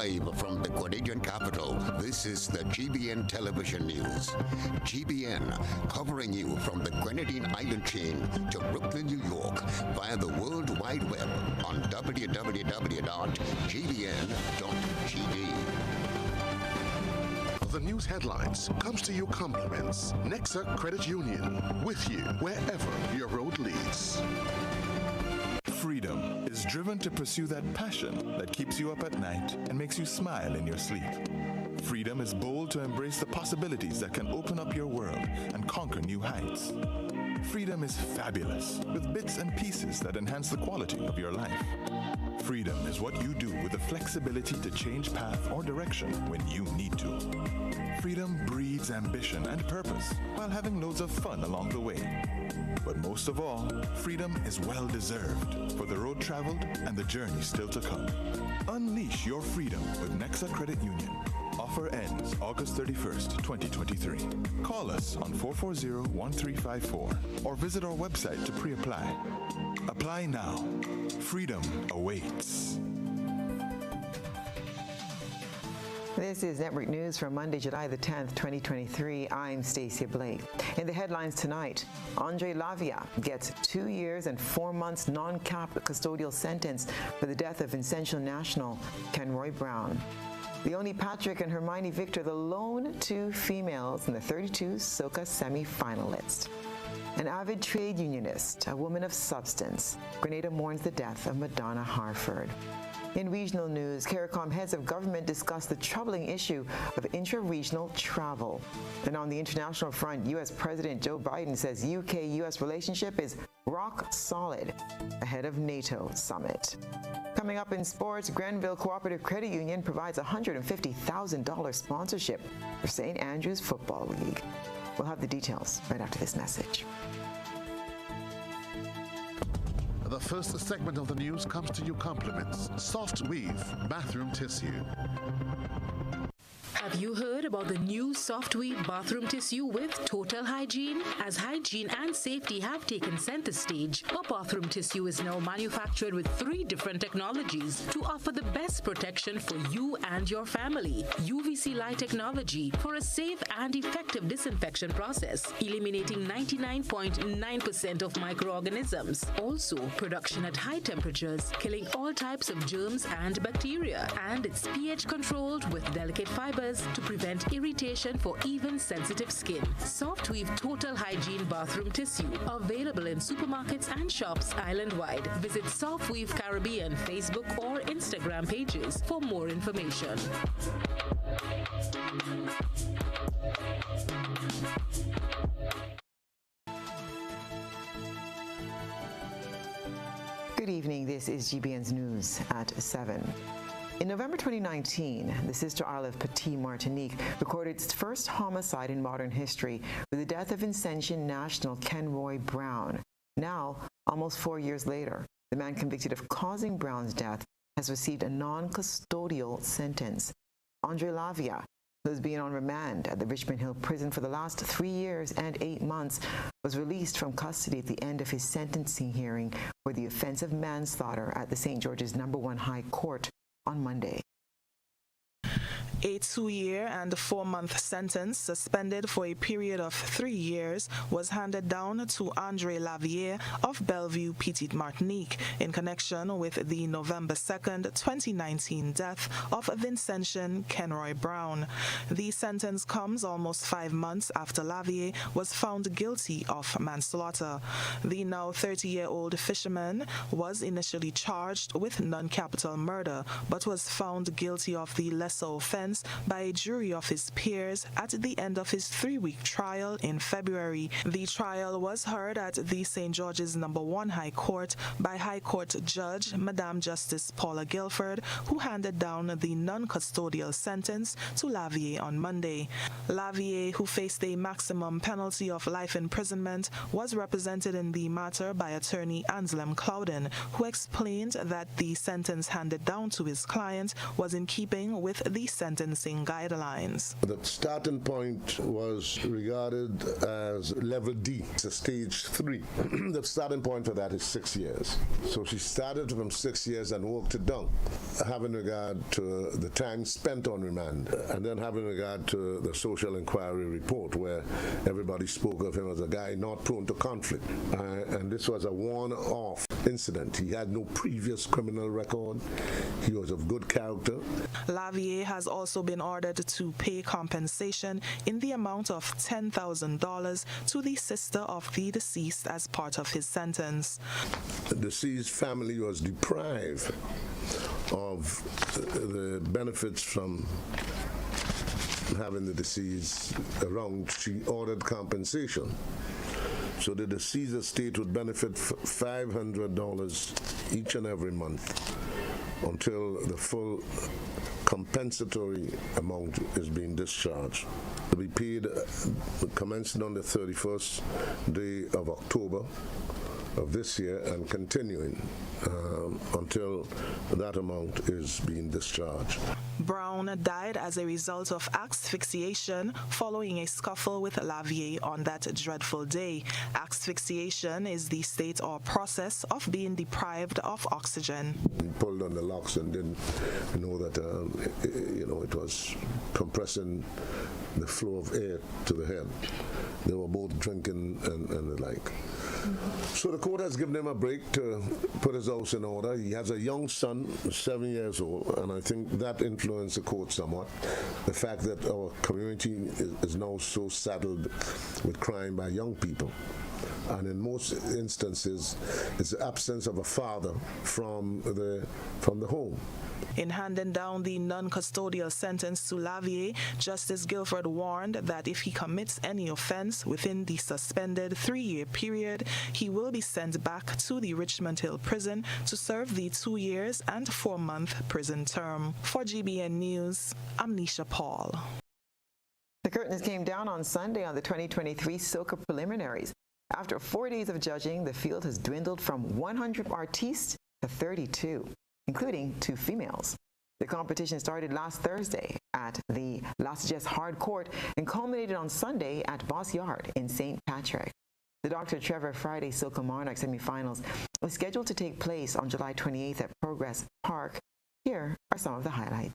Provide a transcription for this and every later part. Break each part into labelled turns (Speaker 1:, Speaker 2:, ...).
Speaker 1: Live from the Grenadian capital, this is the GBN television news. GBN, covering you from the Grenadine Island chain to Brooklyn, New York, via the World Wide Web on www.gbn.gd.
Speaker 2: The news headlines comes to you compliments Nexa Credit Union, with you wherever your road leads.
Speaker 3: Freedom is driven to pursue that passion that keeps you up at night and makes you smile in your sleep. Freedom is bold to embrace the possibilities that can open up your world and conquer new heights. Freedom is fabulous, with bits and pieces that enhance the quality of your life. Freedom is what you do with the flexibility to change path or direction when you need to. Freedom breeds ambition and purpose while having loads of fun along the way. But most of all, freedom is well-deserved for the road traveled and the journey still to come. Unleash your freedom with Nexa Credit Union. Offer ends August 31st, 2023. Call us on 440-1354 or visit our website to pre-apply. Apply now. Freedom awaits.
Speaker 4: This is Network News for Monday, July the 10th, 2023. I'm Stasia Blake. In the headlines tonight, Andre Lavia gets 2 years and 4 months non-cap custodial sentence for the death of Vincential national Kenroy Brown. Leonie Patrick and Hermione Victor, the lone two females in the 32 SOCA semi-finalists. An avid trade unionist, a woman of substance, Grenada mourns the death of Madonna Harford. In regional news, CARICOM heads of government discuss the troubling issue of intra-regional travel. And on the international front, U.S. President Joe Biden says UK-U.S. relationship is rock solid ahead of NATO summit. Coming up in sports, Grenville Cooperative Credit Union provides $150,000 sponsorship for St. Andrews Football League. We'll have the details right after this message.
Speaker 2: The first segment of the news comes to you compliments Soft Weave Bathroom Tissue.
Speaker 5: Have you heard about the new Soft Weave bathroom tissue with total hygiene? As hygiene and safety have taken center stage, our bathroom tissue is now manufactured with 3 different technologies to offer the best protection for you and your family. UVC light technology for a safe and effective disinfection process, eliminating 99.9% of microorganisms. Also, production at high temperatures, killing all types of germs and bacteria. And it's pH controlled with delicate fibers to prevent irritation for even sensitive skin. Soft Weave Total Hygiene Bathroom Tissue, available in supermarkets and shops island-wide. Visit Soft Weave Caribbean Facebook or Instagram pages for more information.
Speaker 4: Good evening. This is GBN's News at 7. In November 2019, the Sister Isle of Petit Martinique recorded its first homicide in modern history with the death of Vincentian national Kenroy Brown. Now, almost 4 years later, the man convicted of causing Brown's death has received a non-custodial sentence. Andre Lavia, who has been on remand at the Richmond Hill prison for the last 3 years and 8 months, was released from custody at the end of his sentencing hearing for the offense of manslaughter at the St. George's No. 1 High Court on Monday.
Speaker 6: A 2-year and 4-month sentence, suspended for a period of 3 years, was handed down to Andre Lavier of Bellevue, Petite Martinique, in connection with the November 2nd, 2019 death of Vincentian Kenroy Brown. The sentence comes almost 5 months after Lavier was found guilty of manslaughter. The now 30-year-old fisherman was initially charged with non-capital murder, but was found guilty of the lesser offense by a jury of his peers at the end of his 3-week trial in February. The trial was heard at the St. George's No. 1 High Court by High Court Judge Madame Justice Paula Guilford, who handed down the non-custodial sentence to Lavier on Monday. Lavier, who faced a maximum penalty of life imprisonment, was represented in the matter by attorney Anselm Clouden, who explained that the sentence handed down to his client was in keeping with the sentence sentencing guidelines.
Speaker 7: The starting point was regarded as level D, it's a stage 3. The starting point for that is 6 years. So she started from 6 years and worked it down, having regard to the time spent on remand, and then having regard to the social inquiry report where everybody spoke of him as a guy not prone to conflict. And this was a one-off incident. He had no previous criminal record. He was of good character.
Speaker 6: Lavier has also been ordered to pay compensation in the amount of $10,000 to the sister of the deceased as part of his sentence.
Speaker 7: The deceased family was deprived of the benefits from having the deceased around. She ordered compensation. So the deceased estate would benefit $500 each and every month until the full compensatory amount is being discharged. To be paid commencing on the 31st day of October of this year and continuing until that amount is being discharged.
Speaker 6: Brown died as a result of asphyxiation following a scuffle with Lavier on that dreadful day. Asphyxiation is the state or process of being deprived of oxygen.
Speaker 7: He pulled on the locks and didn't know that it was compressing the flow of air to the head. They were both drinking and the like. So the court has given him a break to put his house in order. He has a young son, 7 years old, and I think that influenced the court somewhat. The fact that our community is now so saddled with crime by young people. And in most instances, it's the absence of a father from the home.
Speaker 6: In handing down the non-custodial sentence to Lavier, Justice Guilford warned that if he commits any offense within the suspended 3-year period, he will be sent back to the Richmond Hill prison to serve the 2 years and 4-month prison term. For GBN News, I'm Nisha Paul.
Speaker 4: The curtains came down on Sunday on the 2023 Soca preliminaries. After 4 days of judging, the field has dwindled from 100 artistes to 32. Including 2 females. The competition started last Thursday at the Las Jess Hard Court and culminated on Sunday at Boss Yard in St. Patrick. The Dr. Trevor Friday Soca Monarch semifinals was scheduled to take place on July 28th at Progress Park. Here are some of the highlights.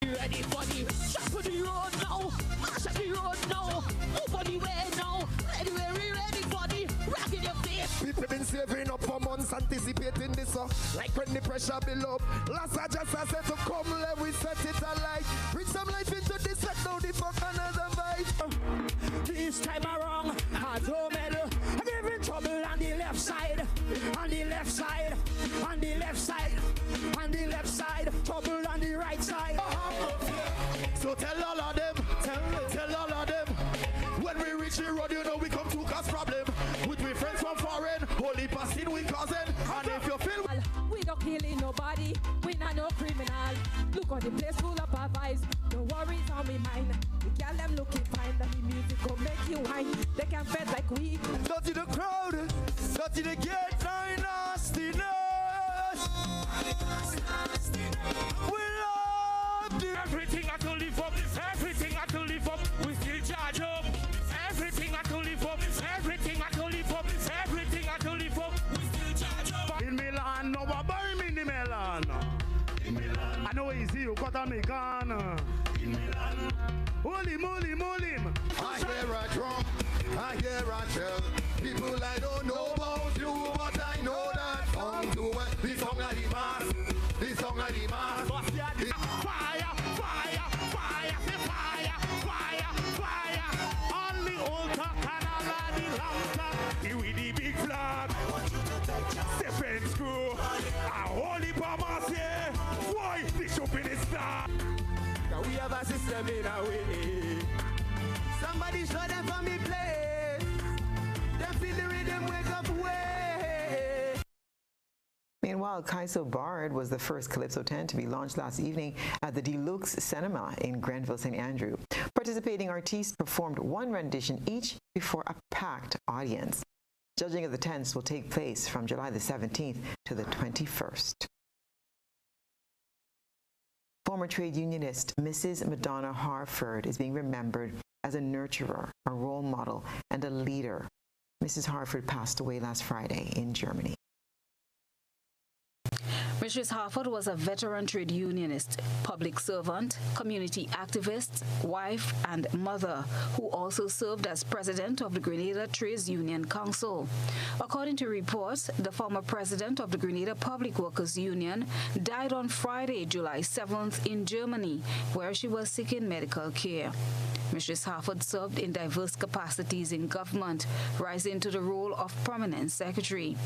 Speaker 8: Ready for the shop of the road now, mash up the road now, move on the way now, ready for the rock in your face.
Speaker 9: People been saving up for months, anticipating this like when the pressure build up. Last I just said to come, let we set it alight. Bring some life into this set, now the fuck another vibe.
Speaker 8: This time around, I don't matter. I'm giving trouble on the left side, on the left side, on the left side, on the left side, trouble on the right side.
Speaker 9: So tell all of them, tell all of them. When we reach the road, you know we come to cause problem. With we friends from foreign, holy passing we cousin. And if you feel
Speaker 10: we don't killing nobody, we not no criminal. Look on the place full of our vibes, no worries on me mind. The girl them looking fine, that the music will make you whine. They can fed like we.
Speaker 9: dirty the crowd, dirty the gate, no nastiness. We love the
Speaker 8: Everything I to live up, everything I to live up, we still charge up. Everything I to live up, everything I to live up, everything I to live up, we still charge up.
Speaker 9: in Milan, no one buy me in the Milan. I know easy, you got a Megan. In Milan, holy moly, moly. I hear a drum, I hear a shell. People I don't know about you, but I know that song to it. This song I demand, this song I demand.
Speaker 8: Fire, fire, fire, fire, fire, fire. On the altar, can I the lantern? Here with the big flag. Step and screw. A holy promise here. Why? Bishop in the star.
Speaker 9: We have a system in our way. Somebody show them for me play. Them feel the rhythm, wake up way.
Speaker 4: Meanwhile, Kaiso Bard was the first Calypso 10 to be launched last evening at the Deluxe Cinema in Grenville, St. Andrew. Participating artists performed one rendition each before a packed audience. Judging of the 10s will take place from July the 17th to the 21st. Former trade unionist Mrs. Madonna Harford is being remembered as a nurturer, a role model, and a leader. Mrs. Harford passed away last Friday in Germany.
Speaker 5: Mrs. Harford was a veteran trade unionist, public servant, community activist, wife, and mother, who also served as president of the Grenada Trades Union Council. According to reports, the former president of the Grenada Public Workers Union died on Friday, July 7th in Germany, where she was seeking medical care. Mrs. Harford served in diverse capacities in government, rising to the role of prominent secretary.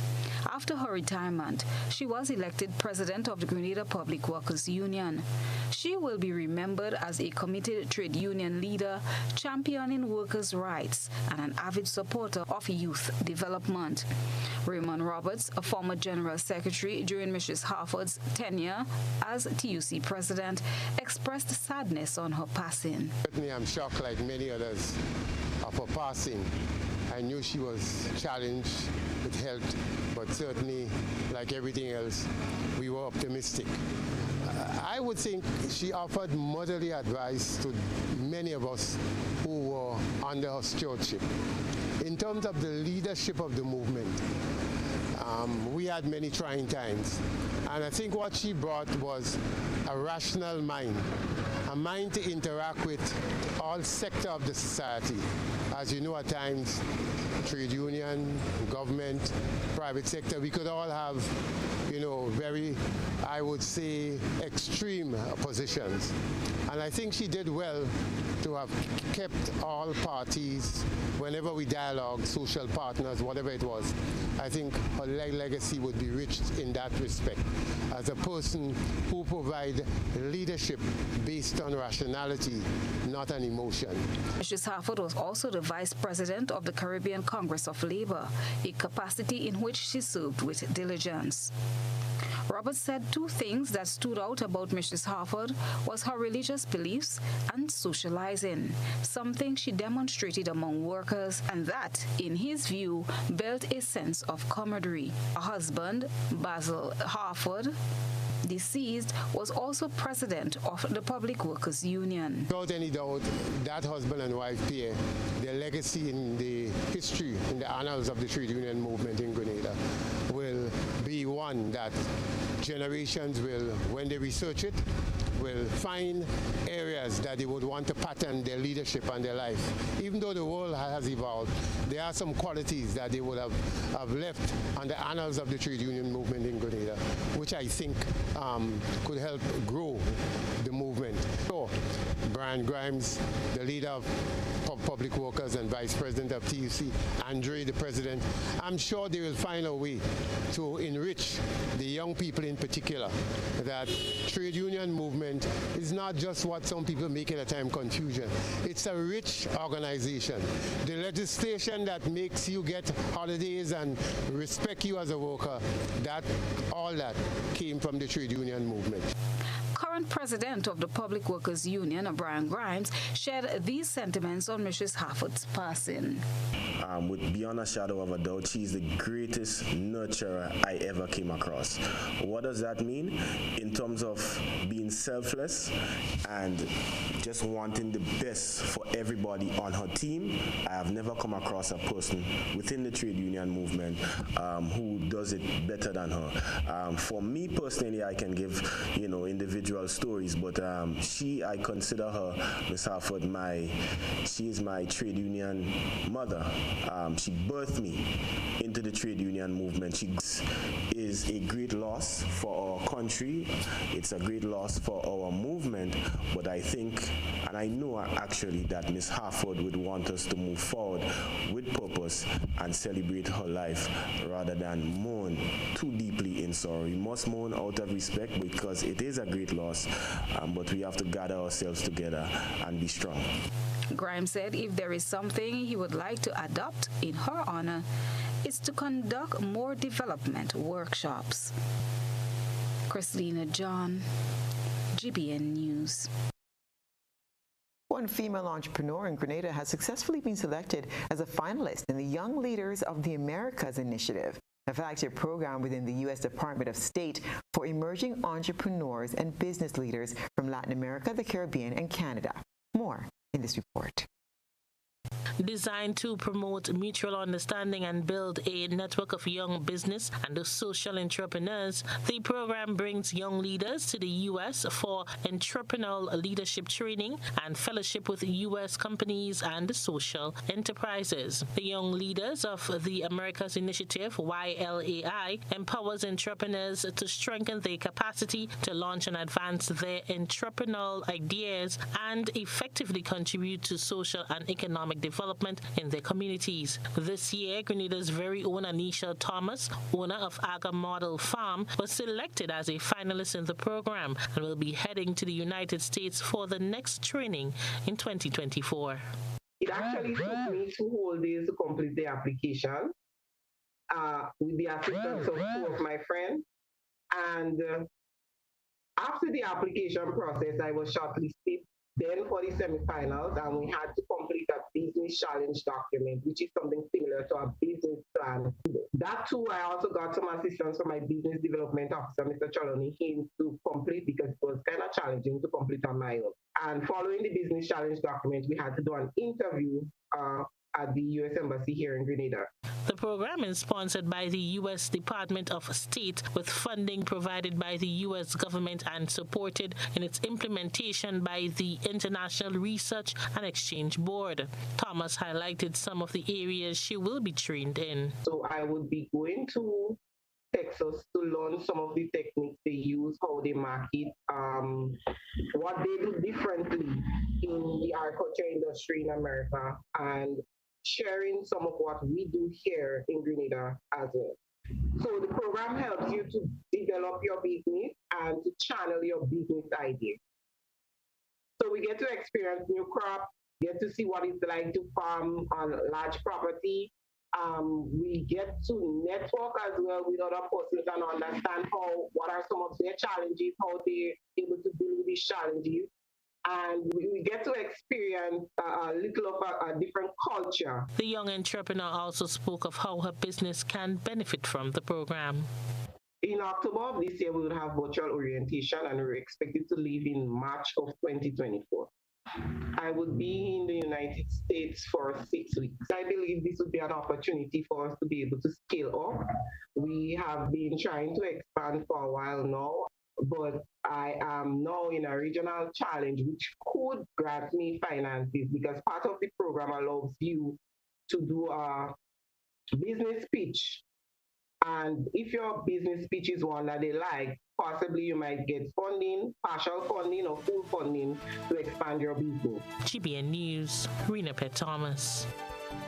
Speaker 5: After her retirement, she was elected president of the Grenada Public Workers Union. She will be remembered as a committed trade union leader, championing workers' rights, and an avid supporter of youth development. Raymond Roberts, a former general secretary during Mrs. Harford's tenure as TUC president, expressed sadness on her passing.
Speaker 11: Certainly, I'm shocked like many others of her passing. I knew she was challenged with health, but certainly, like everything else, we were optimistic. I would think she offered motherly advice to many of us who were under her stewardship. In terms of the leadership of the movement, we had many trying times, and I think what she brought was a rational mind, a mind to interact with all sectors of the society. As you know, at times, trade union, government, private sector, we could all have, very, I would say, extreme positions. And I think she did well to have kept all parties, whenever we dialogue, social partners, whatever it was. I think her legacy would be rich in that respect, as a person who provided leadership based on rationality, not on emotion.
Speaker 5: Mrs. Harford was also the vice president of the Caribbean Congress of Labor, a capacity in which she served with diligence. Roberts said two things that stood out about Mrs. Harford was her religious beliefs and socializing, something she demonstrated among workers, and that, in his view, built a sense of camaraderie. Her husband, Basil Harford, deceased, was also president of the Public Workers Union.
Speaker 11: Without any doubt, that husband and wife pair, their legacy in the history, in the annals of the trade union movement in Grenada, will be one that generations will, when they research it, will find areas that they would want to pattern their leadership and their life. Even though the world has evolved, there are some qualities that they would have left on the annals of the trade union movement in Grenada, which I think could help grow the movement. So, Brian Grimes, the leader of Public Workers and Vice President of TUC, Andre, the President, I'm sure they will find a way to enrich the young people in particular. That trade union movement is not just what some people make at a time confusion. It's a rich organization. The legislation that makes you get holidays and respect you as a worker, all that came from the trade union movement.
Speaker 5: Current president of the Public Workers Union, Brian Grimes, shared these sentiments on Mrs. Harford's passing.
Speaker 12: Beyond a shadow of a doubt, she is the greatest nurturer I ever came across. What does that mean? In terms of being selfless and just wanting the best for everybody on her team, I have never come across a person within the trade union movement who does it better than her. For me personally, I can give, individual stories, but I consider her, Ms. Harford, she is my trade union mother. She birthed me into the trade union movement. She is a great loss for our country. It's a great loss for our movement, but I think, and I know actually, that Ms. Harford would want us to move forward with purpose and celebrate her life rather than mourn too deeply in sorrow. We must mourn out of respect because it is a great loss, but we have to gather ourselves together and be strong.
Speaker 5: Grimes said if there is something he would like to adopt in her honor, it's to conduct more development workshops. Christina John, GBN News.
Speaker 4: One female entrepreneur in Grenada has successfully been selected as a finalist in the Young Leaders of the Americas initiative. a flagship program within the U.S. Department of State for emerging entrepreneurs and business leaders from Latin America, the Caribbean, and Canada. More in this report.
Speaker 13: Designed to promote mutual understanding and build a network of young business and social entrepreneurs, the program brings young leaders to the U.S. for entrepreneurial leadership training and fellowship with U.S. companies and social enterprises. The Young Leaders of the Americas Initiative, YLAI, empowers entrepreneurs to strengthen their capacity to launch and advance their entrepreneurial ideas and effectively contribute to social and economic development in their communities. This year, Grenada's very own Anisha Thomas, owner of Aga Model Farm, was selected as a finalist in the program and will be heading to the United States for the next training in 2024.
Speaker 14: It actually took me 2 whole days to complete the application with the assistance of 2 of my friends. And after the application process, I was shortlisted then for the semifinals, and we had to complete a business challenge document, which is something similar to a business plan. That too, I also got some assistance from my business development officer, Mr. Chaloni Haynes, to complete because it was kind of challenging to complete on my own. And following the business challenge document, we had to do an interview at the U.S. Embassy here in Grenada.
Speaker 13: The program is sponsored by the U.S. Department of State with funding provided by the U.S. government and supported in its implementation by the International Research and Exchange Board. Thomas highlighted some of the areas she will be trained in.
Speaker 14: So I would be going to Texas to learn some of the techniques they use, how they market, what they do differently in the agriculture industry in America, and sharing some of what we do here in Grenada as well. So the program helps you to develop your business and to channel your business idea. So we get to experience new crops, get to see what it's like to farm on large property. We get to network as well with other persons and understand what are some of their challenges, how they're able to deal with these challenges. And we get to experience a little of a different culture.
Speaker 13: The young entrepreneur also spoke of how her business can benefit from the program.
Speaker 14: In October of this year, we will have virtual orientation, and we're expected to leave in March of 2024. I would be in the United States for 6 weeks. I believe this would be an opportunity for us to be able to scale up. We have been trying to expand for a while now, but I am now in a regional challenge which could grant me finances, because part of the program allows you to do a business pitch. And if your business pitch is one that they like, possibly you might get funding, partial funding or full funding to expand your business.
Speaker 13: GBN News, Rena Pet Thomas.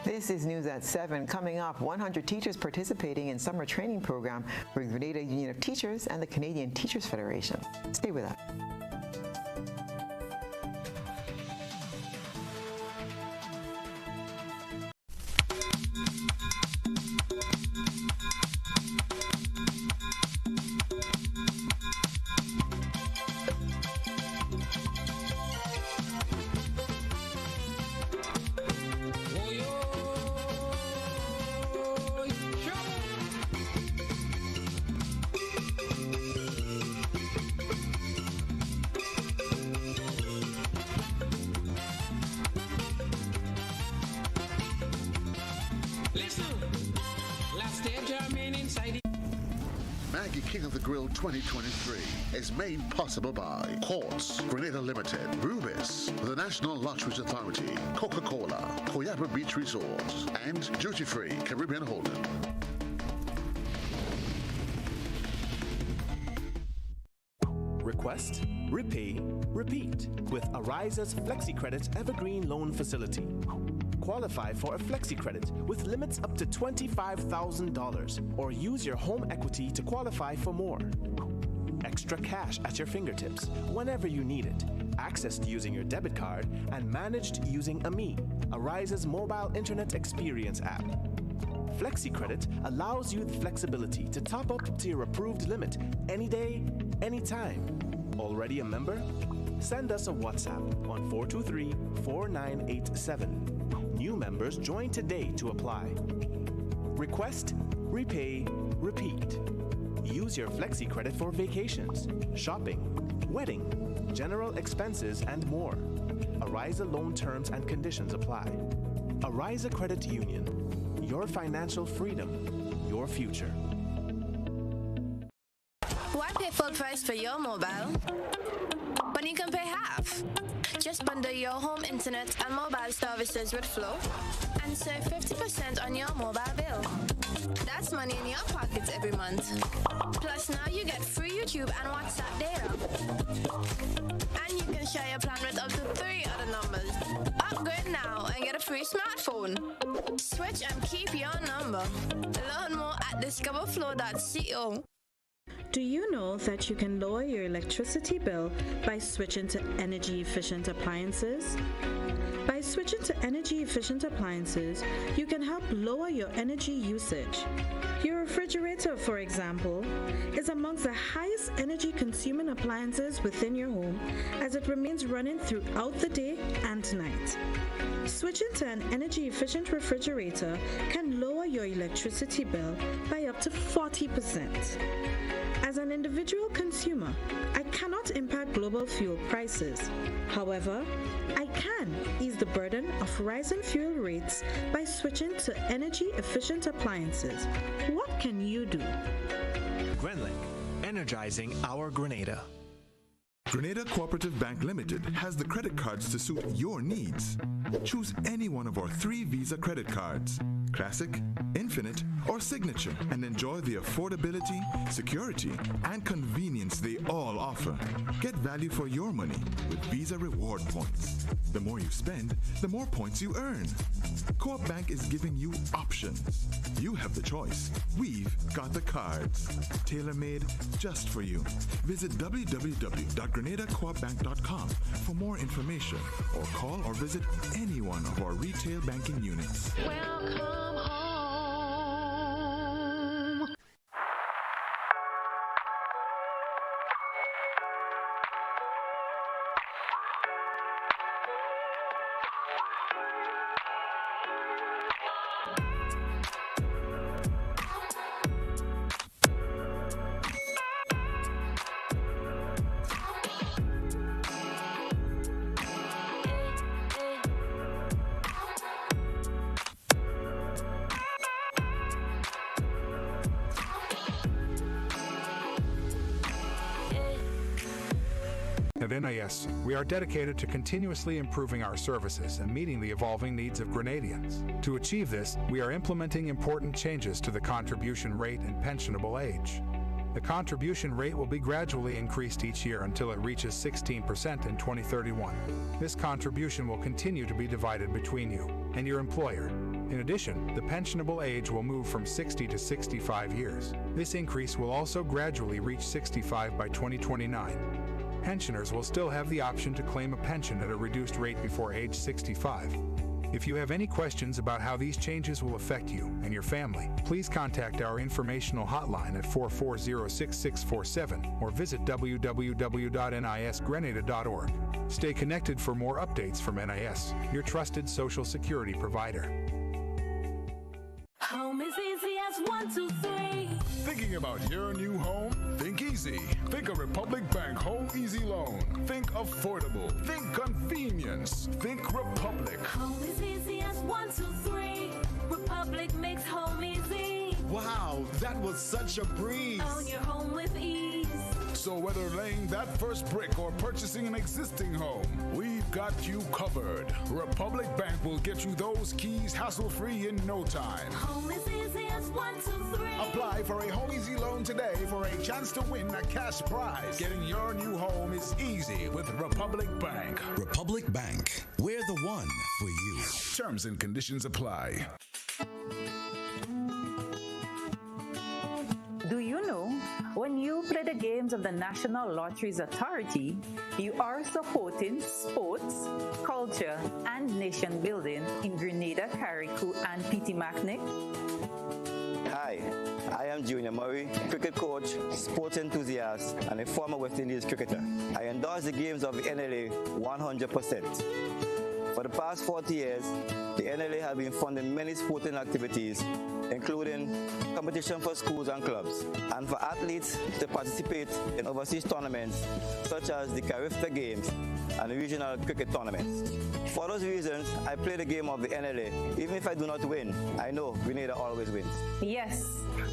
Speaker 4: This is News at 7. Coming up, 100 teachers participating in summer training program for the Grenada Union of Teachers and the Canadian Teachers Federation. Stay with us.
Speaker 2: Maggie King of the Grill 2023 is made possible by Quartz, Grenada Limited, Rubis, the National Lotteries Authority, Coca-Cola, Coyapa Beach Resorts, and Duty Free Caribbean Holding.
Speaker 15: Request, repay, repeat with Ariza's FlexiCredit Evergreen Loan Facility. Qualify for a FlexiCredit with limits up to $25,000 or use your home equity to qualify for more. Extra cash at your fingertips whenever you need it, accessed using your debit card, and managed using AMI, Ariza's mobile internet experience app. FlexiCredit allows you the flexibility to top up to your approved limit any day, anytime. Already a member? Send us a WhatsApp on 423-4987. New members join today to apply. Request, repay, repeat. Use your Flexi Credit for vacations, shopping, wedding, general expenses, and more. Ariza loan terms and conditions apply. Ariza Credit Union. Your financial freedom, your future.
Speaker 16: Why pay full price for your mobile when you can pay half? Just bundle your home internet and mobile services with Flow and save 50% on your mobile bill. That's money in your pockets every month. Plus now you get free YouTube and WhatsApp data. And you can share your plan with up to 3 other numbers. Upgrade now and get a free smartphone. Switch and keep your number. Learn more at discoverflow.co.
Speaker 17: Do you know that you can lower your electricity bill by switching to energy-efficient appliances? By switching to energy-efficient appliances, you can help lower your energy usage. Your refrigerator, for example, is amongst the highest energy-consuming appliances within your home as it remains running throughout the day and night. Switching to an energy-efficient refrigerator can lower your electricity bill by up to 40%. As an individual consumer, I cannot impact global fuel prices. However, I can ease the burden of rising fuel rates by switching to energy-efficient appliances. What can you do?
Speaker 15: Grenlink, energizing our Grenada.
Speaker 3: Grenada Cooperative Bank Limited has the credit cards to suit your needs. Choose any one of our 3 Visa credit cards, Classic, Infinite, or Signature, and enjoy the affordability, security, and convenience they all offer. Get value for your money with Visa Reward Points. The more you spend, the more points you earn. Co-op Bank is giving you options. You have the choice. We've got the cards. Tailor-made just for you. Visit www.grenadacoopbank.com for more information, or call or visit any one of our retail banking units.
Speaker 8: Welcome home.
Speaker 18: At NIS, we are dedicated to continuously improving our services and meeting the evolving needs of Grenadians. To achieve this, we are implementing important changes to the contribution rate and pensionable age. The contribution rate will be gradually increased each year until it reaches 16% in 2031. This contribution will continue to be divided between you and your employer. In addition, the pensionable age will move from 60 to 65 years. This increase will also gradually reach 65 by 2029. Pensioners will still have the option to claim a pension at a reduced rate before age 65. If you have any questions about how these changes will affect you and your family, please contact our informational hotline at 440-6647 or visit www.nisgrenada.org. Stay connected for more updates from NIS, your trusted Social Security provider.
Speaker 8: Home is easy as 1, 2, 3.
Speaker 19: Thinking about your new home? Think easy. Think a Republic Bank Home Easy Loan. Think affordable. Think convenience. Think Republic.
Speaker 8: Home is easy as 1, 2, 3. Republic makes home easy.
Speaker 19: Wow, that was such a breeze.
Speaker 8: Own your home with ease.
Speaker 19: So whether laying that first brick or purchasing an existing home, we've got you covered. Republic Bank will get you those keys hassle-free in no time.
Speaker 8: Home is easy as 1, 2, 3.
Speaker 19: Apply for a Home Easy Loan today for a chance to win a cash prize. Getting your new home is easy with Republic Bank.
Speaker 20: Republic Bank, we're the one for you.
Speaker 19: Terms and conditions apply.
Speaker 21: Do you know, when you play the games of the National Lotteries Authority, you are supporting sports, culture, and nation building in Grenada, Carriacou, and Petit-Martinique?
Speaker 22: Hi, I am Junior Murray, cricket coach, sports enthusiast, and a former West Indies cricketer. I endorse the games of the NLA 100%. For the past 40 years, the NLA has been funding many sporting activities, including competition for schools and clubs, and for athletes to participate in overseas tournaments such as the Caribbean Games and the regional cricket tournaments. For those reasons, I play the game of the NLA. Even if I do not win, I know Grenada always wins.
Speaker 21: Yes,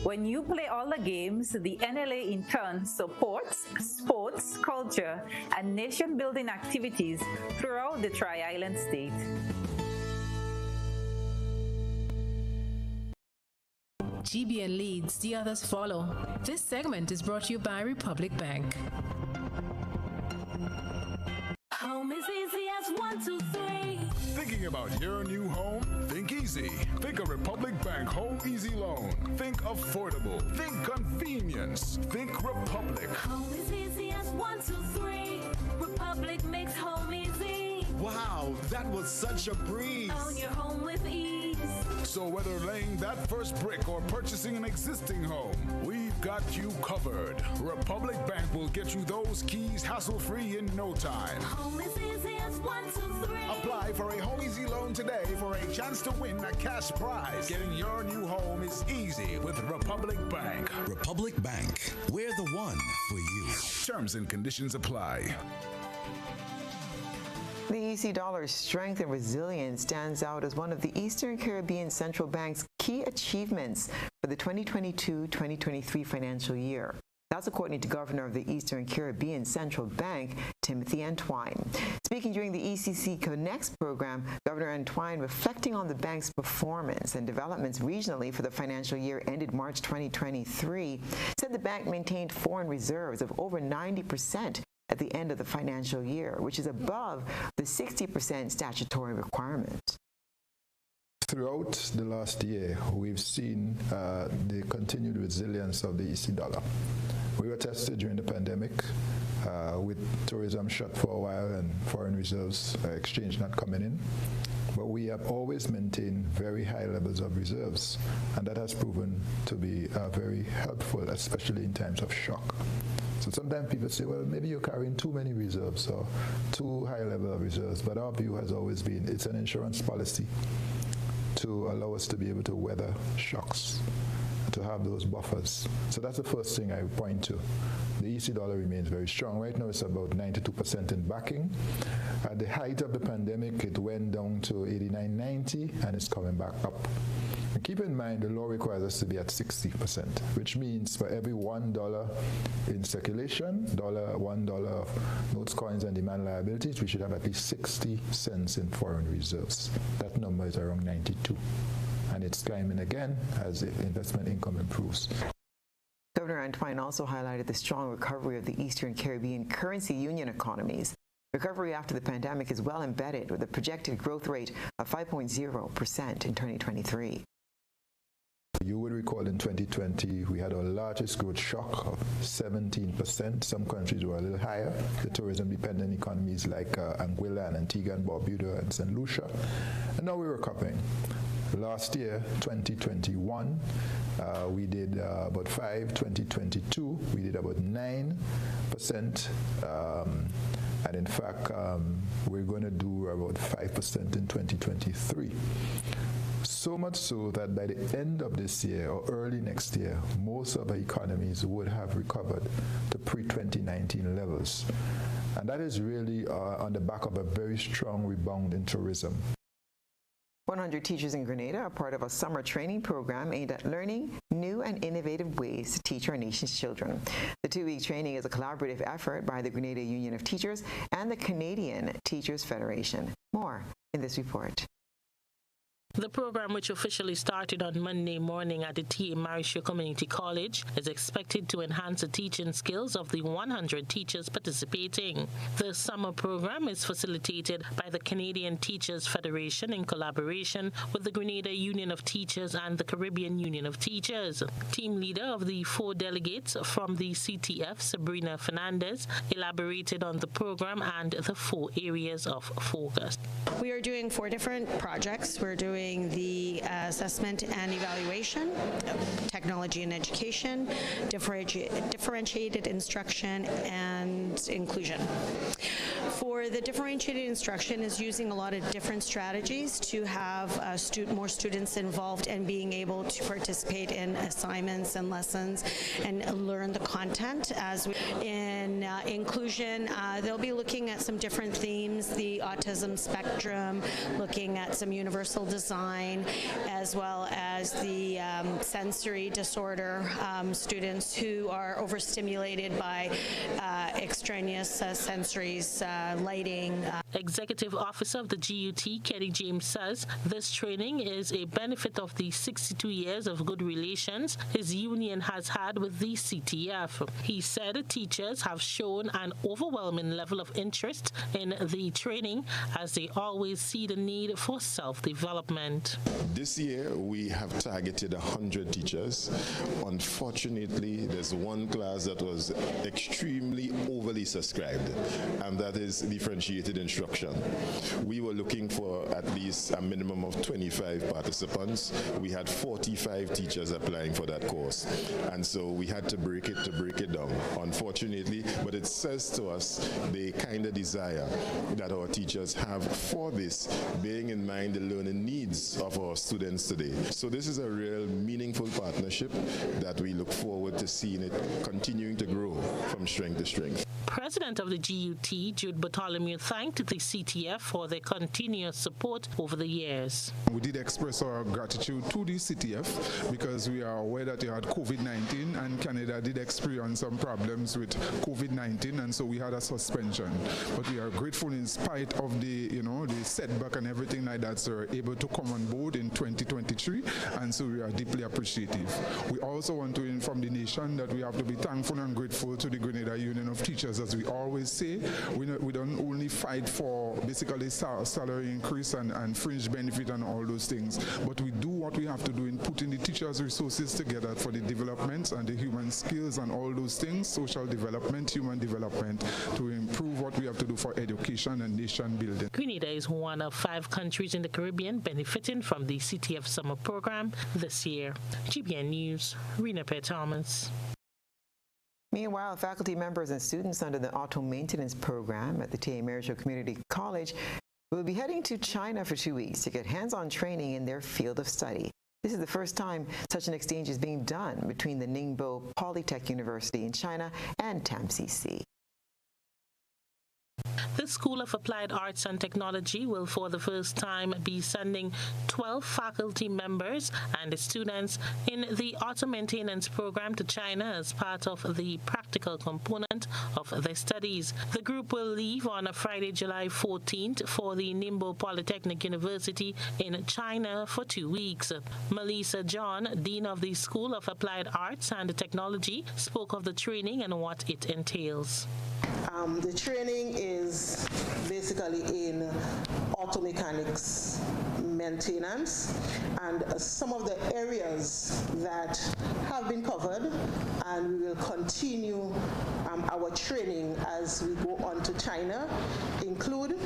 Speaker 21: when you play all the games, the NLA in turn supports sports, culture, and nation-building activities throughout the Tri-Island state.
Speaker 5: GBN leads, the others follow. This segment is brought to you by Republic Bank.
Speaker 1: Home is easy as 1, 2, 3.
Speaker 19: Thinking about your new home? Think easy. Think a Republic Bank Home Easy Loan. Think affordable. Think convenience. Think Republic.
Speaker 1: Home is easy as 1, 2, 3. Republic makes home easy.
Speaker 7: Wow, that was such a breeze.
Speaker 1: Own your home with ease.
Speaker 19: So whether laying that first brick or purchasing an existing home, we've got you covered. Republic Bank will get you those keys hassle-free in no time.
Speaker 1: Home is easy as 1, 2, 3.
Speaker 19: Apply for a Home Easy Loan today for a chance to win a cash prize. Getting your new home is easy with Republic Bank.
Speaker 20: Republic Bank, we're the one for you.
Speaker 19: Terms and conditions apply.
Speaker 4: The EC dollar's strength and resilience stands out as one of the Eastern Caribbean Central Bank's key achievements for the 2022-2023 financial year. That's according to Governor of the Eastern Caribbean Central Bank, Timothy Antwine. Speaking during the ECC Connects program, Governor Antwine, reflecting on the bank's performance and developments regionally for the financial year ended March 2023, said the bank maintained foreign reserves of over 90% at the end of the financial year, which is above the 60% statutory requirement.
Speaker 23: Throughout the last year, we've seen the continued resilience of the EC dollar. We were tested during the pandemic with tourism shut for a while and foreign reserves exchange not coming in. But we have always maintained very high levels of reserves, and that has proven to be very helpful, especially in times of shock. So sometimes people say, well, maybe you're carrying too many reserves or too high level of reserves, but our view has always been it's an insurance policy to allow us to be able to weather shocks, to have those buffers. So that's the first thing I point to. The EC dollar remains very strong. Right now it's about 92% in backing. At the height of the pandemic, it went down to 89.90 and it's coming back up. And keep in mind, the law requires us to be at 60%, which means for every $1 in circulation, $1 of notes, coins, and demand liabilities, we should have at least 60 cents in foreign reserves. That number is around 92. And it's climbing again as investment income improves.
Speaker 4: Governor Antwine also highlighted the strong recovery of the Eastern Caribbean currency union economies. Recovery after the pandemic is well embedded, with a projected growth rate of 5.0% in 2023.
Speaker 23: You would recall in 2020, we had our largest growth shock of 17%. Some countries were a little higher, the tourism-dependent economies like Anguilla and Antigua and Barbuda and St. Lucia. And now we're recovering. Last year, 2021, we did about 5%. 2022, we did about 9%. And in fact, we're going to do about 5% in 2023. So much so that by the end of this year or early next year, most of the economies would have recovered to pre-2019 levels. And that is really on the back of a very strong rebound in tourism.
Speaker 4: 100 teachers in Grenada are part of a summer training program aimed at learning new and innovative ways to teach our nation's children. The 2-week training is a collaborative effort by the Grenada Union of Teachers and the Canadian Teachers Federation. More in this report.
Speaker 13: The program, which officially started on Monday morning at the T.A. Marisha Community College, is expected to enhance the teaching skills of the 100 teachers participating. The summer program is facilitated by the Canadian Teachers Federation in collaboration with the Grenada Union of Teachers and the Caribbean Union of Teachers. Team leader of the 4 delegates from the CTF, Sabrina Fernandez, elaborated on the program and the 4 areas of focus.
Speaker 24: We are doing 4 different projects. We're doing the assessment and evaluation, technology and education, differentiated instruction, and inclusion. For for the differentiated instruction is using a lot of different strategies to have more students involved and being able to participate in assignments and lessons and learn the content. As in inclusion, they'll be looking at some different themes, the autism spectrum, looking at some universal design, as well as the sensory disorder students who are overstimulated by extraneous sensories, lighting.
Speaker 13: Executive Officer of the GUT, Kenny James, says this training is a benefit of the 62 years of good relations his union has had with the CTF. He said teachers have shown an overwhelming level of interest in the training as they always see the need for self-development.
Speaker 6: This year we have targeted 100 teachers. Unfortunately, there's one class that was extremely overly subscribed, and that is differentiated instruction. We were looking for at least a minimum of 25 participants. We had 45 teachers applying for that course, and so we had to break it down, unfortunately. But it says to us the kind of desire that our teachers have for this, bearing in mind the learning needs of our students today. So this is a real meaningful partnership that we look forward to seeing it continuing to grow from strength to strength.
Speaker 13: President of the GUT, Jude Bartholomew, thanked the CTF for their continuous support over the years.
Speaker 9: We did express our gratitude to the CTF because we are aware that they had COVID-19 and Canada did experience some problems with COVID-19, and so we had a suspension. But we are grateful in spite of the setback and everything like that, so we're able to come on board in 2023, and so we are deeply appreciative. We also want to inform the nation that we have to be thankful and grateful to the Grenada Union of Teachers. As we always say, we don't only fight for basically salary increase and fringe benefit and all those things, but we do what we have to do in putting the teachers' resources together for the development and the human skills and all those things, social development, human development, to improve what we have to do for education and nation building.
Speaker 13: Grenada is one of 5 countries in the Caribbean benefiting from the CTF summer program this year. GBN News, Rena Pear Thomas.
Speaker 4: Meanwhile, faculty members and students under the auto maintenance program at the T.A. Marshall Community College will be heading to China for 2 weeks to get hands-on training in their field of study. This is the first time such an exchange is being done between the Ningbo Polytech University in China and TAMCC.
Speaker 13: The School of Applied Arts and Technology will for the first time be sending 12 faculty members and students in the auto maintenance program to China as part of the practical component of their studies. The group will leave on Friday, July 14th for the Ningbo Polytechnic University in China for 2 weeks. Melissa John, Dean of the School of Applied Arts and Technology, spoke of the training and what it entails.
Speaker 10: The training is basically in auto mechanics maintenance, and some of the areas that have been covered, and we will continue our training as we go on to China, include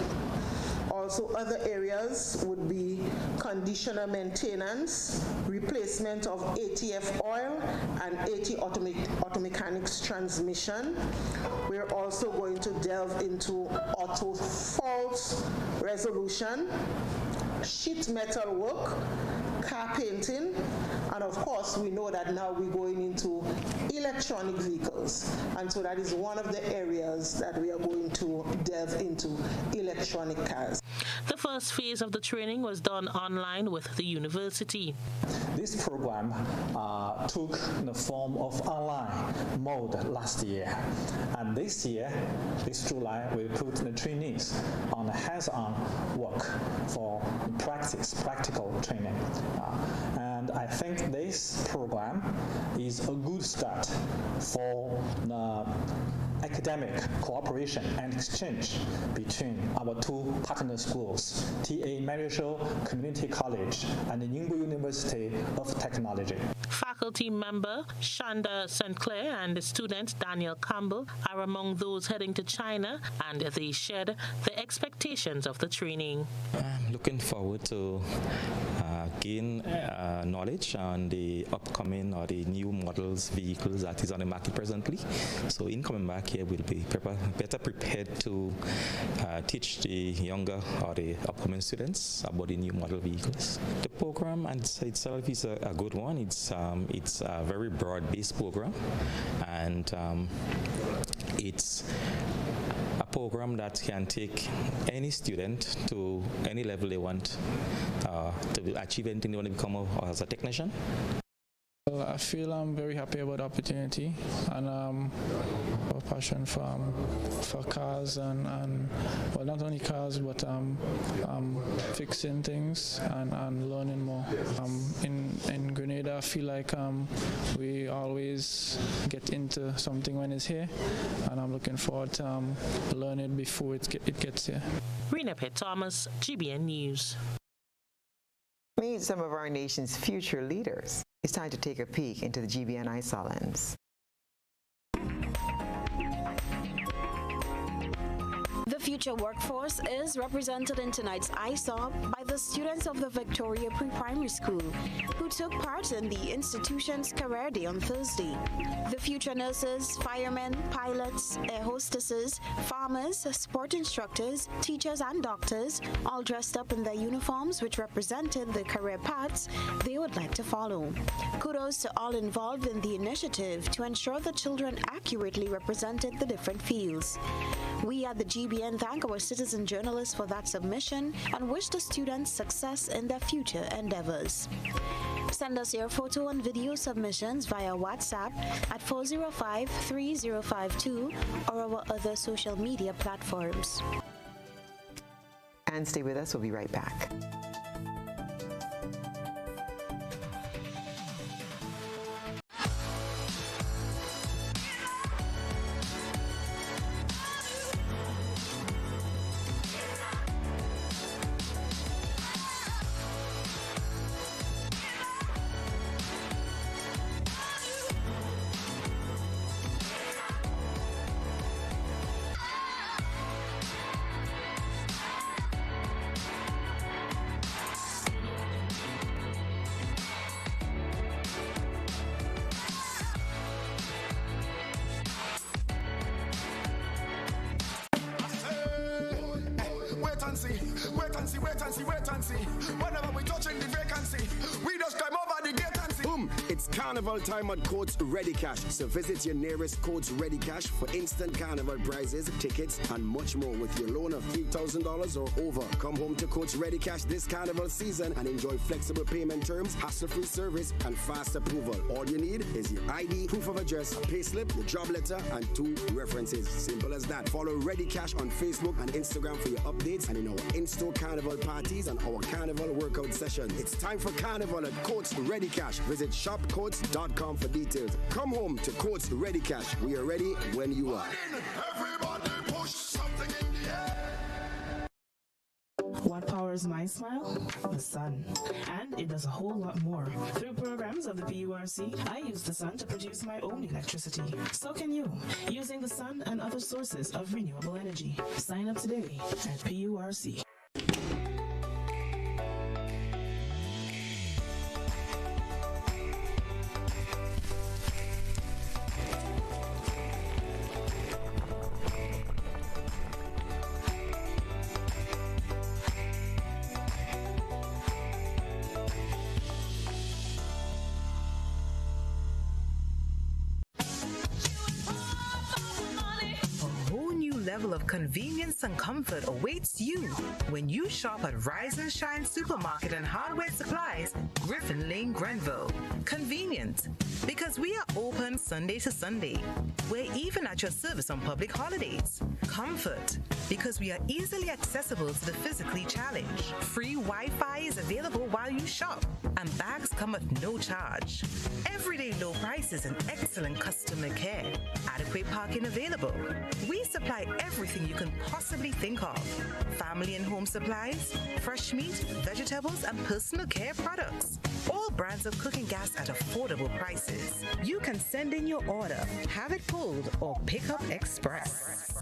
Speaker 10: also other areas would be conditioner maintenance, replacement of ATF oil and AT auto mechanics transmission. We're also going to delve into auto fault resolution, sheet metal work, car painting, and of course we know that now we're going into electronic vehicles, and so that is one of the areas that we are going to delve into, electronic cars.
Speaker 13: The first phase of the training was done online with the university.
Speaker 11: This program took the form of online mode last year, and this year, this July, we put the trainees on hands-on work for practical training. And I think this program is a good start for the academic cooperation and exchange between our 2 partner schools, T.A. Marshall Community College and the Ningbo University of Technology.
Speaker 13: Faculty member Shanda St. Clair and the student Daniel Campbell are among those heading to China, and they shared the expectations of the training.
Speaker 2: I'm looking forward to gain knowledge on the upcoming or the new models, vehicles that is on the market presently. So in coming back here, we'll be better prepared to teach the younger or the upcoming students about the new model vehicles. The program itself is a good one. It's a very broad-based program, and it's a program that can take any student to any level they want to achieve anything they want to become as a technician.
Speaker 12: Well, I feel I'm very happy about the opportunity and a passion for cars and well, not only cars, but fixing things and learning more. In Grenada, I feel like we always get into something when it's here, and I'm looking forward to learn it before it gets here.
Speaker 13: Rena Pitt Thomas, GBN News.
Speaker 4: Meet some of our nation's future leaders. It's time to take a peek into the GBN ISA lens.
Speaker 14: The future workforce is represented in tonight's ISA by the students of the Victoria Pre-Primary School who took part in the institution's Career Day on Thursday. The future nurses, firemen, pilots, air hostesses, farmers, sport instructors, teachers and doctors all dressed up in their uniforms which represented the career paths they would like to follow. Kudos to all involved in the initiative to ensure the children accurately represented the different fields. We at the GBN thank our citizen journalists for that submission and wish the students success in their future endeavors. Send us your photo and video submissions via WhatsApp at 405-3052 or our other social media platforms.
Speaker 4: And stay with us, we'll be right back.
Speaker 7: Wait and see. Whenever we touching the vacancy, we just climb over the gate and see. Boom! It's carnival time at Coats Ready Cash. So visit your nearest Coats Ready Cash for instant carnival prizes, tickets, and much more with your loan of $3,000 or over. Come home to Coats Ready Cash this carnival season and enjoy flexible payment terms, hassle-free service, and fast approval. All you need is your ID, proof of address, a payslip, your job letter, and 2 references. Simple as that. Follow Ready Cash on Facebook and Instagram for your updates and in our in-store carnival parties and our carnival workout session. It's time for carnival at Coats Ready Cash. Visit shopcoats.com for details. Come home to Coats Ready Cash. We are ready when you are.
Speaker 8: Everybody push something in the air.
Speaker 16: What powers my smile? The sun. And it does a whole lot more. Through programs of the PURC, I use the sun to produce my own electricity. So can you, using the sun and other sources of renewable energy. Sign up today at PURC.
Speaker 25: Level of convenience and comfort awaits you when you shop at Rise and Shine Supermarket and Hardware Supplies, Griffin Lane, Grenville. Convenient, because we are open Sunday to Sunday. We're even at your service on public holidays. Comfort, because we are easily accessible to the physically challenged. Free Wi-Fi is available while you shop. and bags come at no charge. Everyday low prices and excellent customer care. Adequate parking available. We supply everything you can possibly think of. Family and home supplies, fresh meat, vegetables, and personal care products. All brands of cooking gas at affordable prices. You can send in your order, have it pulled, or pick up express.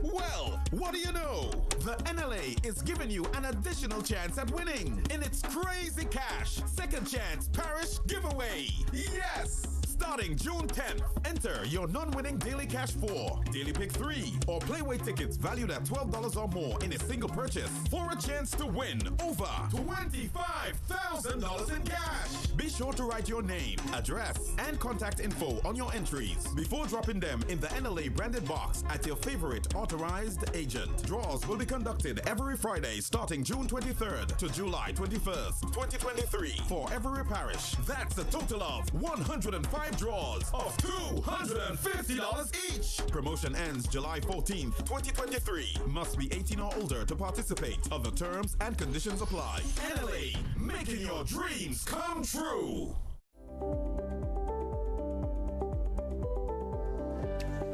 Speaker 3: Well, what do you know? The NLA is giving you an additional chance at winning in its Crazy Cash Second Chance Parish Giveaway. Yes! Starting June 10th, enter your non-winning Daily Cash 4, Daily Pick 3, or Playway tickets valued at $12 or more in a single purchase for a chance to win over $25,000 in cash. Be sure to write your name, address, and contact info on your entries before dropping them in the NLA branded box at your favorite authorized agent. Draws will be conducted every Friday starting June 23rd to July 21st, 2023 for every parish. That's a total of 105 draws of $250 each. Promotion ends July 14th, 2023. Must be 18 or older to participate. Other terms and conditions apply. NLA, making your dreams come true.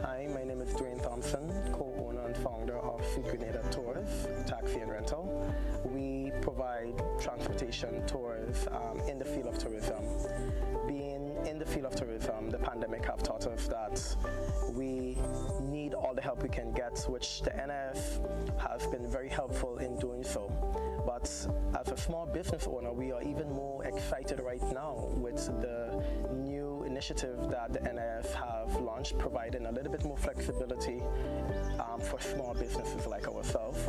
Speaker 15: Hi, my name is Dwayne Thompson, co-owner and founder of Grenada Tours, Taxi and Rental. We provide transportation tours in the field of tourism. Being in the field of tourism, the pandemic have taught us that we need all the help we can get, which the NIF has been very helpful in doing so. But as a small business owner, we are even more excited right now with the new initiative that the NIF have launched, providing a little bit more flexibility for small businesses like ourselves.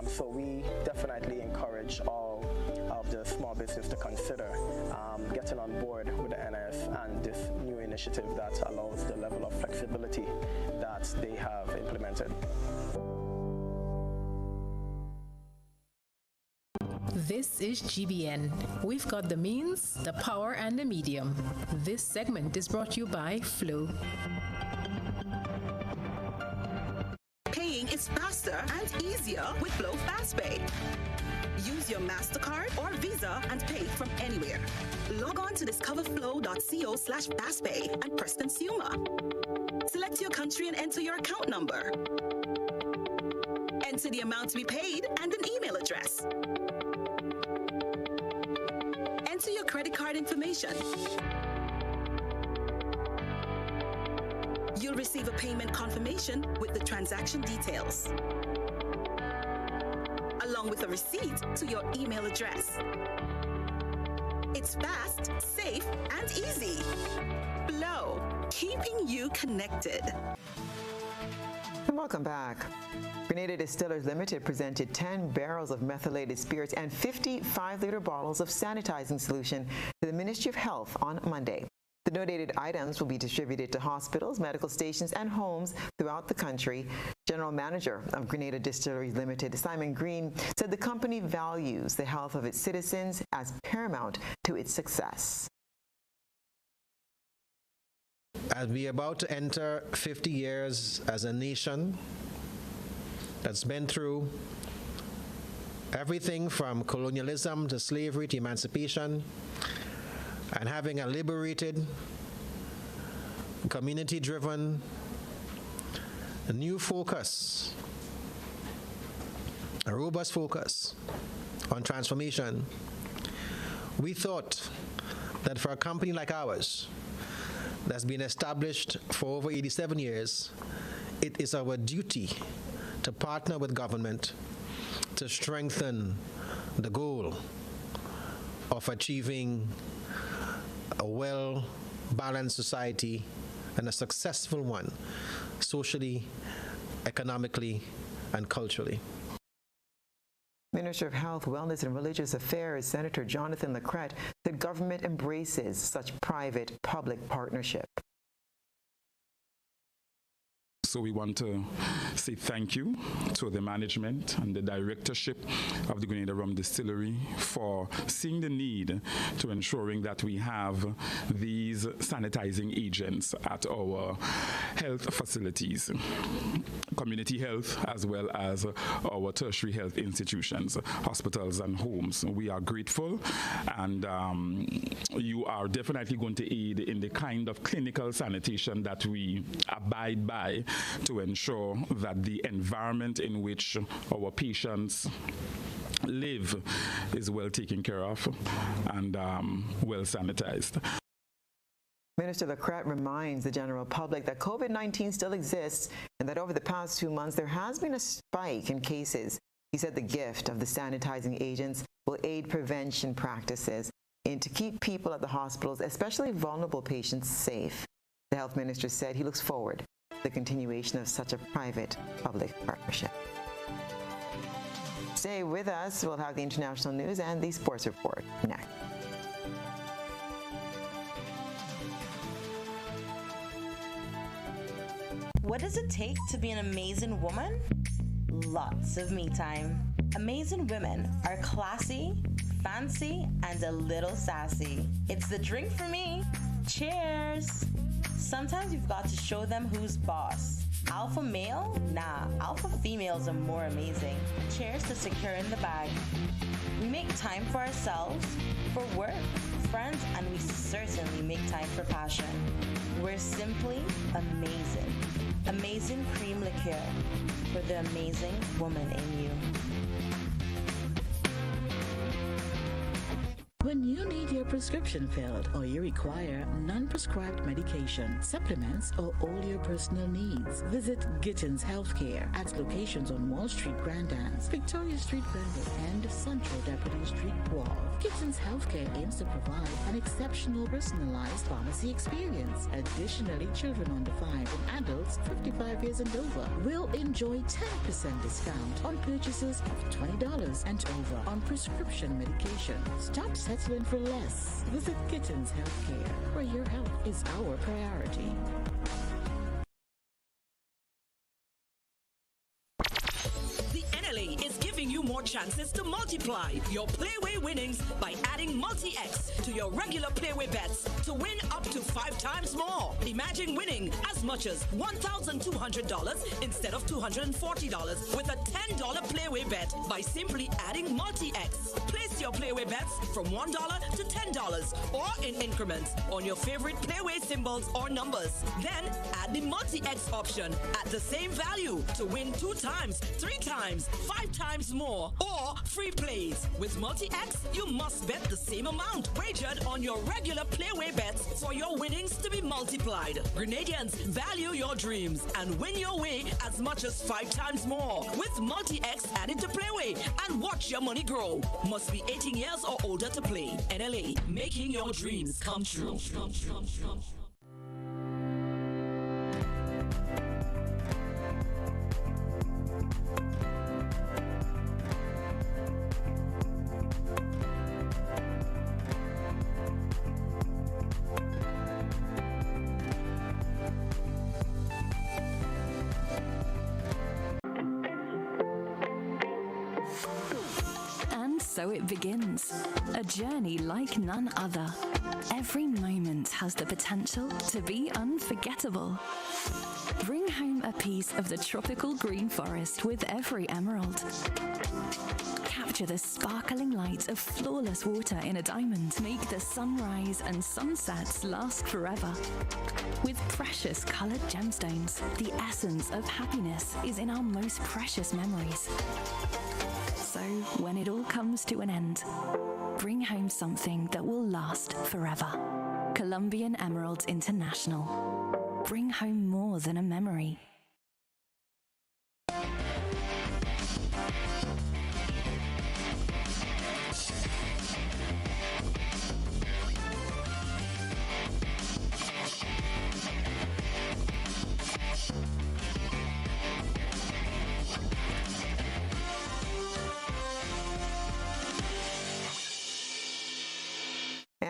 Speaker 15: So we definitely encourage all of the small business to consider getting on board with the NIF and this new initiative that allows the level of flexibility that they have implemented.
Speaker 17: This is GBN. We've got the means, the power, and the medium. This segment is brought to you by Flow.
Speaker 18: Paying is faster and easier with Flow FastPay. Use your MasterCard or Visa and pay from anywhere. Log on to discoverflow.co/fastpay and press Consumer. Select your country and enter your account number. Enter the amount to be paid and an email address. Enter your credit card information. You'll receive a payment confirmation with the transaction details, along with a receipt to your email address. It's fast, safe, and easy. Flow, keeping you connected.
Speaker 4: And welcome back. Grenada Distillers Limited presented 10 barrels of methylated spirits and 50 5-liter bottles of sanitizing solution to the Ministry of Health on Monday. The donated items will be distributed to hospitals, medical stations, and homes throughout the country. General Manager of Grenada Distilleries Limited, Simon Green, said the company values the health of its citizens as paramount to its success.
Speaker 22: As we are about to enter 50 years as a nation that's been through everything from colonialism to slavery to emancipation, and having a liberated, community-driven, new focus, a robust focus on transformation, we thought that for a company like ours that's been established for over 87 years, it is our duty to partner with government to strengthen the goal of achieving a well-balanced society and a successful one, socially, economically, and culturally.
Speaker 4: Minister of Health, Wellness and Religious Affairs, Senator Jonathan Lacrette, said government embraces such private-public partnership.
Speaker 1: Also, we want to say thank you to the management and the directorship of the Grenada Rum Distillery for seeing the need to ensuring that we have these sanitizing agents at our health facilities, community health, as well as our tertiary health institutions, hospitals and homes. We are grateful, and you are definitely going to aid in the kind of clinical sanitation that we abide by to ensure that the environment in which our patients live is well taken care of and well sanitized.
Speaker 4: Minister Lacrette reminds the general public that COVID-19 still exists and that over the past 2 months there has been a spike in cases. He said the gift of the sanitizing agents will aid prevention practices and to keep people at the hospitals, especially vulnerable patients, safe. The health minister said he looks forward to the continuation of such a private-public partnership. Stay with us. We'll have the international news and the sports report next.
Speaker 5: What does it take to be an amazing woman? Lots of me time. Amazing women are classy, fancy, and a little sassy. It's the drink for me. Cheers! Sometimes you've got to show them who's boss. Alpha male? Nah, alpha females are more amazing. Cheers to securing the bag. We make time for ourselves, for work, friends, and we certainly make time for passion. We're simply amazing. Amazing cream liqueur for the amazing woman in you.
Speaker 19: When you need your prescription filled or you require non-prescribed medication, supplements, or all your personal needs, visit Gittins Healthcare at locations on Wall Street, Grandans, Victoria Street, Granville, and Central Deputy Street, Wall. Gittins Healthcare aims to provide an exceptional personalized pharmacy experience. Additionally, children under 5 and adults 55 years and over will enjoy 10% discount on purchases of $20 and over on prescription medication. Stop settling for less. Visit Gittins Healthcare, where your health is our priority.
Speaker 20: The NLA is giving you more chances to multiply your Playway winnings by adding Multi-X to your regular Playway bets to win up to 5 times more. Imagine winning as much as $1,200 instead of $240 with a $10 Playway bet by simply adding Multi-X. Place your Playway bets from $1 to $10 or in increments on your favorite Playway symbols or numbers. Then add the Multi-X option at the same value to win 2 times, 3 times, 5 times more, or free plays. With Multi-X, you must bet the same amount wagered on your regular Playway bets for your winnings to be multiplied. Grenadians, value your dreams and win your way as much as 5 times more. With Multi-X added to Playway and watch your money grow. Must be 18 years or older to play. NLA, making your dreams come true.
Speaker 21: So it begins, a journey like none other. Every moment has the potential to be unforgettable. Bring home a piece of the tropical green forest with every emerald. Capture the sparkling light of flawless water in a diamond. Make the sunrise and sunsets last forever. With precious colored gemstones, the essence of happiness is in our most precious memories. So, when it all comes to an end, bring home something that will last forever. Colombian Emeralds International. Bring home more than a memory.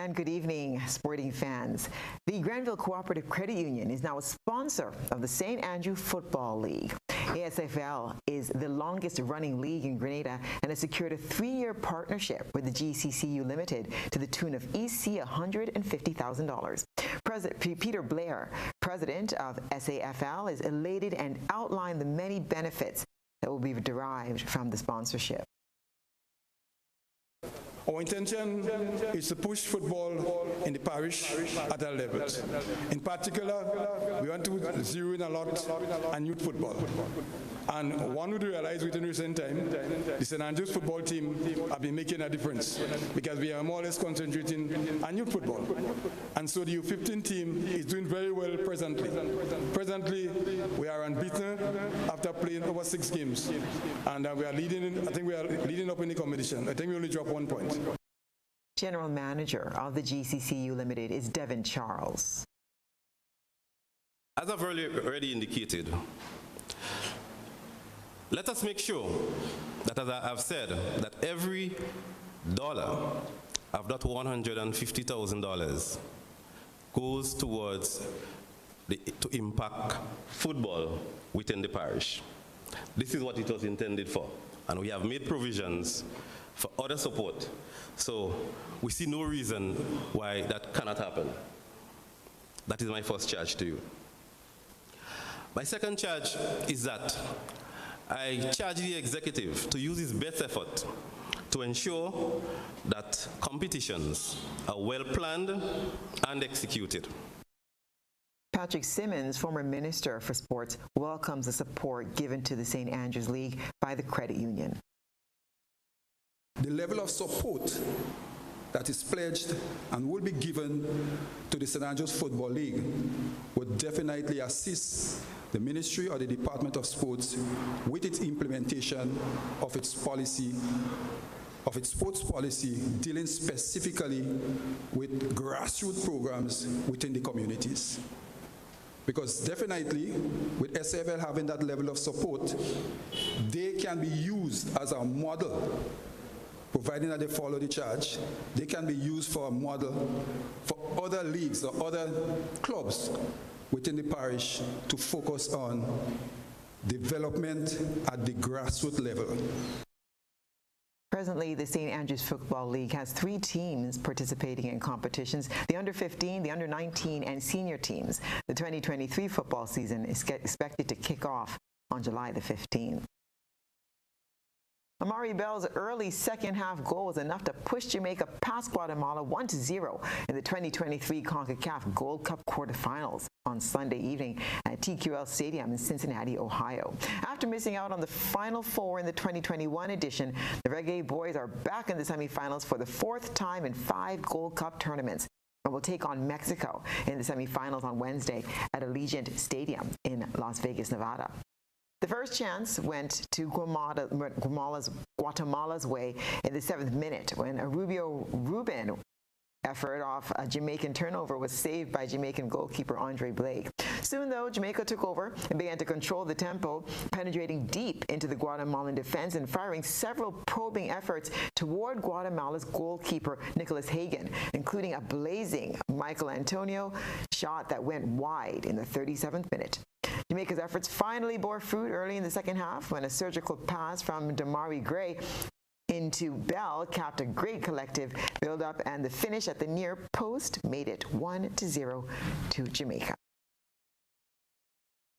Speaker 4: And good evening, sporting fans. The Grenville Cooperative Credit Union is now a sponsor of the St. Andrew Football League. ASFL is the longest-running league in Grenada and has secured a 3-year partnership with the GCCU Limited to the tune of EC $150,000. President Peter Blair, president of SAFL, is elated and outlined the many benefits that will be derived from the sponsorship.
Speaker 6: Our intention is to push football in the parish at all levels. In particular, we want to zero in a lot on youth football. And one would realize within recent time, the St. Andrews football team have been making a difference because we are more or less concentrating on youth football. And so the U15 team is doing very well presently. Presently, we are unbeaten after playing over 6 games. And we are leading, I think we are leading up in the competition. I think we only dropped 1 point.
Speaker 4: General Manager of the GCCU Limited is Devin Charles.
Speaker 9: As I've already indicated, let us make sure that, as I have said, that every dollar of that $150,000 goes towards to impact football within the parish. This is what it was intended for, and we have made provisions for other support. So we see no reason why that cannot happen. That is my first charge to you. My second charge is that I charge the executive to use his best effort to ensure that competitions are well planned and executed.
Speaker 4: Patrick Simmons, former Minister for Sports, welcomes the support given to the St. Andrews League by the credit union.
Speaker 10: The level of support that is pledged and will be given to the St. Andrews Football League would definitely assist the Ministry or the Department of Sports with its implementation of its policy, of its sports policy, dealing specifically with grassroots programs within the communities. Because definitely, with SFL having that level of support, they can be used as a model. Providing that they follow the charge, they can be used for a model for other leagues or other clubs within the parish to focus on development at the grassroots level.
Speaker 4: Presently, the St. Andrews Football League has 3 teams participating in competitions: the under-15, the under-19, and senior teams. The 2023 football season is expected to kick off on July the 15th. Amari Bell's early second-half goal was enough to push Jamaica past Guatemala 1-0 in the 2023 CONCACAF Gold Cup quarterfinals on Sunday evening at TQL Stadium in Cincinnati, Ohio. After missing out on the Final Four in the 2021 edition, the Reggae Boys are back in the semifinals for the 4th time in 5 Gold Cup tournaments and will take on Mexico in the semifinals on Wednesday at Allegiant Stadium in Las Vegas, Nevada. The first chance went to Guatemala's way in the 7th minute when a Rubin effort off a Jamaican turnover was saved by Jamaican goalkeeper Andre Blake. Soon, though, Jamaica took over and began to control the tempo, penetrating deep into the Guatemalan defense and firing several probing efforts toward Guatemala's goalkeeper Nicholas Hagan, including a blazing Michael Antonio shot that went wide in the 37th minute. Jamaica's efforts finally bore fruit early in the second half when a surgical pass from Damari Gray into Bell capped a great collective build-up, and the finish at the near post made it 1-0 to Jamaica.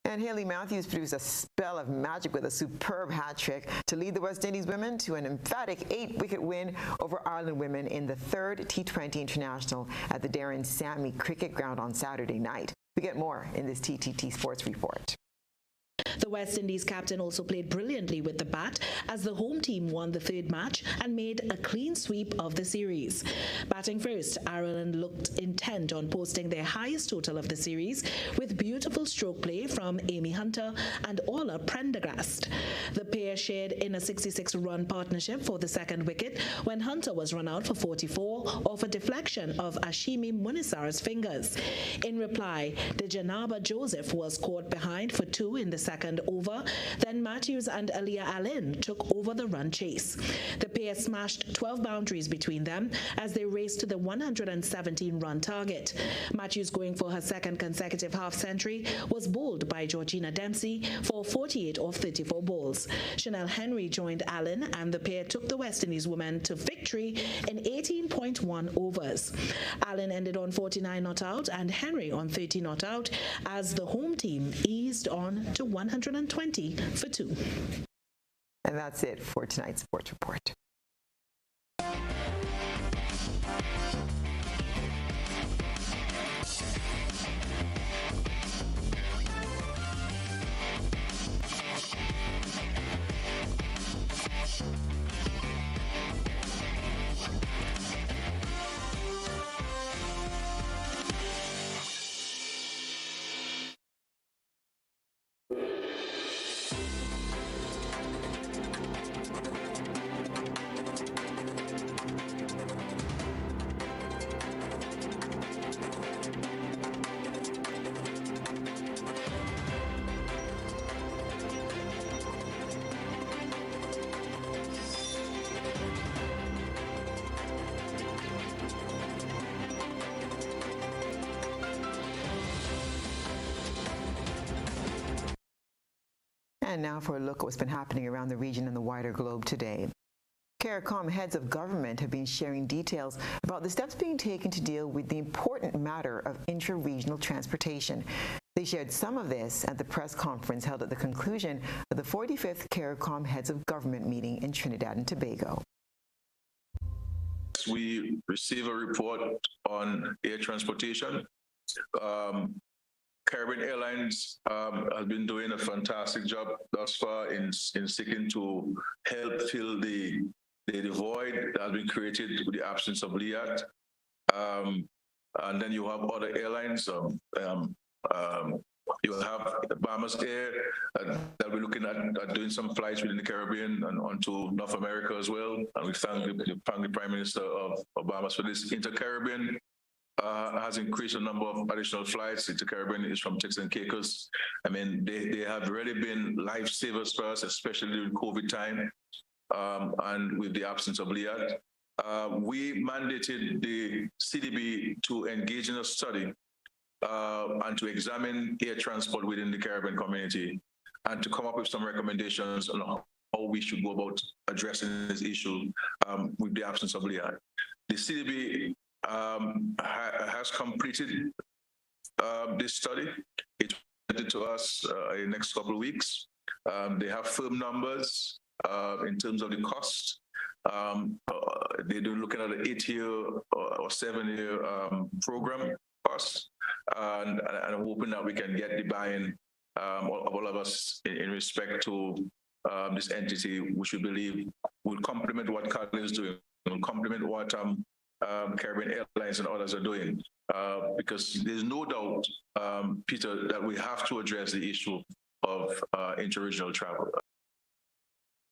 Speaker 4: And Haley Matthews produced a spell of magic with a superb hat trick to lead the West Indies women to an emphatic 8-wicket win over Ireland women in the 3rd T20 International at the Darren Sammy Cricket Ground on Saturday night. We get more in this TTT Sports Report.
Speaker 23: The West Indies captain also played brilliantly with the bat as the home team won the 3rd match and made a clean sweep of the series. Batting first, Ireland looked intent on posting their highest total of the series with beautiful stroke play from Amy Hunter and Orla Prendergast. The pair shared in a 66-run partnership for the 2nd wicket when Hunter was run out for 44 off a deflection of Ashimi Munisar's fingers. In reply, the Janaba Joseph was caught behind for 2 in the 2nd second over. Then Matthews and Aaliyah Allen took over the run chase. The pair smashed 12 boundaries between them as they raced to the 117-run target. Matthews, going for her second consecutive half-century, was bowled by Georgina Dempsey for 48 off 34 balls. Chanel Henry joined Allen, and the pair took the West Indies women to victory in 18.1 overs. Allen ended on 49 not out and Henry on 30 not out as the home team eased on to 120 for 2.
Speaker 4: And that's it for tonight's Sports Report. And now for a look at what's been happening around the region and the wider globe today. CARICOM heads of government have been sharing details about the steps being taken to deal with the important matter of intra-regional transportation. They shared some of this at the press conference held at the conclusion of the 45th CARICOM heads of government meeting in Trinidad and Tobago.
Speaker 2: We receive a report on air transportation. Caribbean Airlines has been doing a fantastic job thus far in seeking to help fill the void that has been created with the absence of LIAT. And then you have other airlines. You have Bahamas Air that we're looking at doing some flights within the Caribbean and onto North America as well. And we thank the Prime Minister of Bahamas for this. Inter-Caribbean has increased the number of additional flights. Inter-Caribbean is from Turks and Caicos. I mean, they have really been lifesavers for us, especially during COVID time and with the absence of LIAT. We mandated the CDB to engage in a study and to examine air transport within the Caribbean community and to come up with some recommendations on how we should go about addressing this issue with the absence of LIAT. The CDB has completed this study. It presented to us in the next couple of weeks. They have firm numbers in terms of the cost. They're looking at an 8-year or 7-year program cost, and I'm hoping that we can get the buy-in of all of us in respect to this entity, which we believe will complement what Carl is doing, will complement what Caribbean Airlines and others are doing, because there's no doubt, Peter, that we have to address the issue of interregional travel.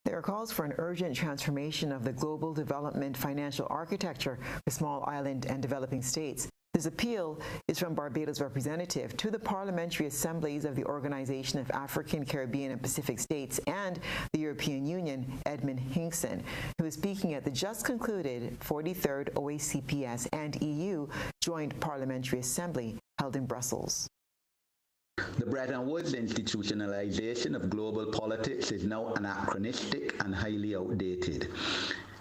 Speaker 4: There are calls for an urgent transformation of the global development financial architecture for small island and developing states. This appeal is from Barbados' representative to the parliamentary assemblies of the Organization of African, Caribbean, and Pacific States and the European Union, Edmund Hinkson, who is speaking at the just concluded 43rd OACPS and EU Joint Parliamentary Assembly held in Brussels.
Speaker 11: The Bretton Woods institutionalization of global politics is now anachronistic and highly outdated.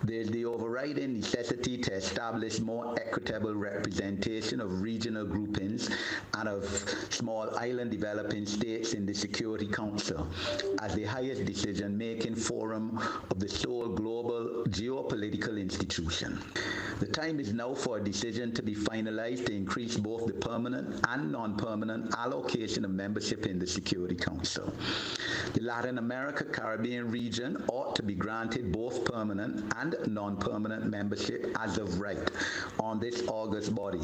Speaker 11: There's the overriding necessity to establish more equitable representation of regional groupings and of small island developing states in the Security Council as the highest decision-making forum of the sole global geopolitical institution. The time is now for a decision to be finalized to increase both the permanent and non-permanent allocation of membership in the Security Council. The Latin America Caribbean region ought to be granted both permanent and non-permanent membership as of right on this august body,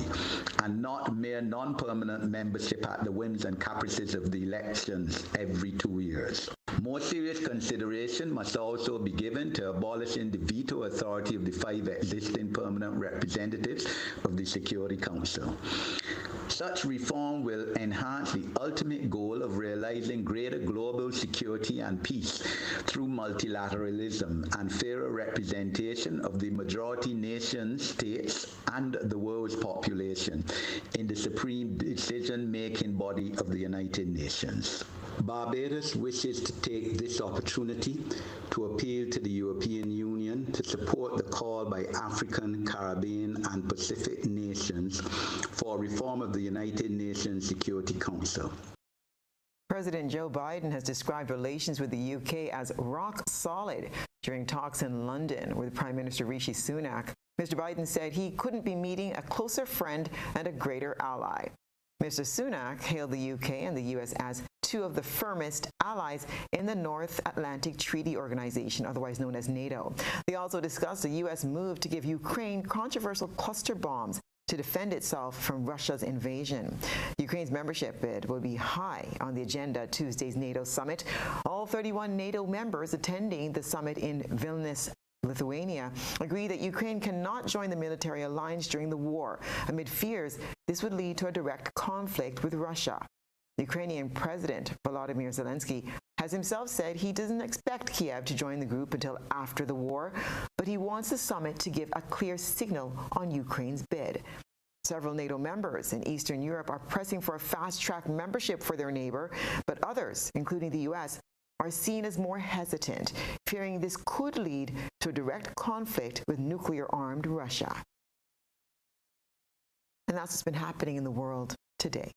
Speaker 11: and not mere non-permanent membership at the whims and caprices of the elections every 2 years. More serious consideration must also be given to abolishing the veto authority of the 5 existing permanent representatives of the Security Council. Such reform will enhance the ultimate goal of realizing greater global security and peace through multilateralism and fairer representation of the majority nations, states, and the world's population in the supreme decision-making body of the United Nations. Barbados wishes to take this opportunity to appeal to the European Union to support the call by African, Caribbean, and Pacific nations for reform of the United Nations Security Council.
Speaker 4: President Joe Biden has described relations with the UK as rock solid during talks in London with Prime Minister Rishi Sunak. Mr. Biden said he couldn't be meeting a closer friend and a greater ally. Mr. Sunak hailed the UK and the US as two of the firmest allies in the North Atlantic Treaty Organization, otherwise known as NATO. They also discussed the US move to give Ukraine controversial cluster bombs to defend itself from Russia's invasion. Ukraine's membership bid will be high on the agenda at Tuesday's NATO summit. All 31 NATO members attending the summit in Vilnius, Lithuania, agree that Ukraine cannot join the military alliance during the war, amid fears this would lead to a direct conflict with Russia. Ukrainian President Volodymyr Zelensky has himself said he doesn't expect Kiev to join the group until after the war, but he wants the summit to give a clear signal on Ukraine's bid. Several NATO members in Eastern Europe are pressing for a fast-track membership for their neighbor, but others, including the U.S., are seen as more hesitant, fearing this could lead to a direct conflict with nuclear-armed Russia. And that's what's been happening in the world today.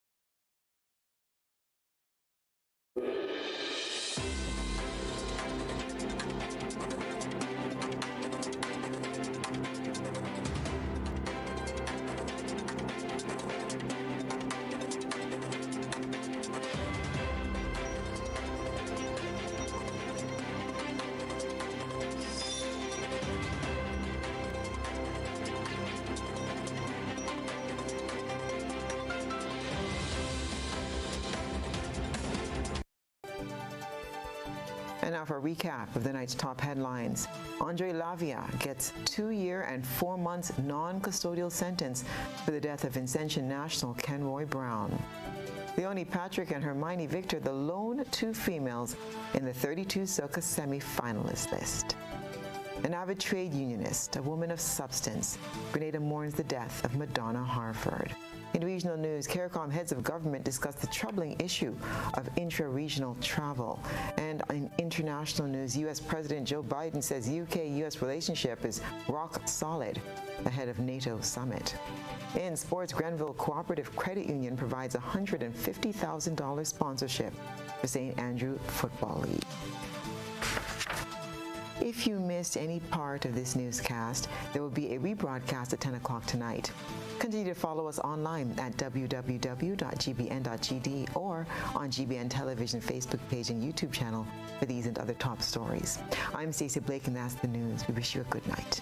Speaker 4: And now for a recap of the night's top headlines. Andre Lavia gets 2 year and 4 months non-custodial sentence for the death of Ascension National Ken Roy Brown. Leonie Patrick and Hermione Victor, the lone two females in the 32 Soca semi-finalist list. An avid trade unionist, a woman of substance, Grenada mourns the death of Madonna Harford. In regional news, CARICOM heads of government discussed the troubling issue of intra-regional travel. And in international news, U.S. President Joe Biden says UK-U.S. relationship is rock solid ahead of NATO summit. In sports, Grenville Cooperative Credit Union provides $150,000 sponsorship for St. Andrew Football League. If you missed any part of this newscast, there will be a rebroadcast at 10 o'clock tonight. Continue to follow us online at www.gbn.gd or on GBN Television Facebook page and YouTube channel for these and other top stories. I'm Stasia Blake, and that's the news. We wish you a good night.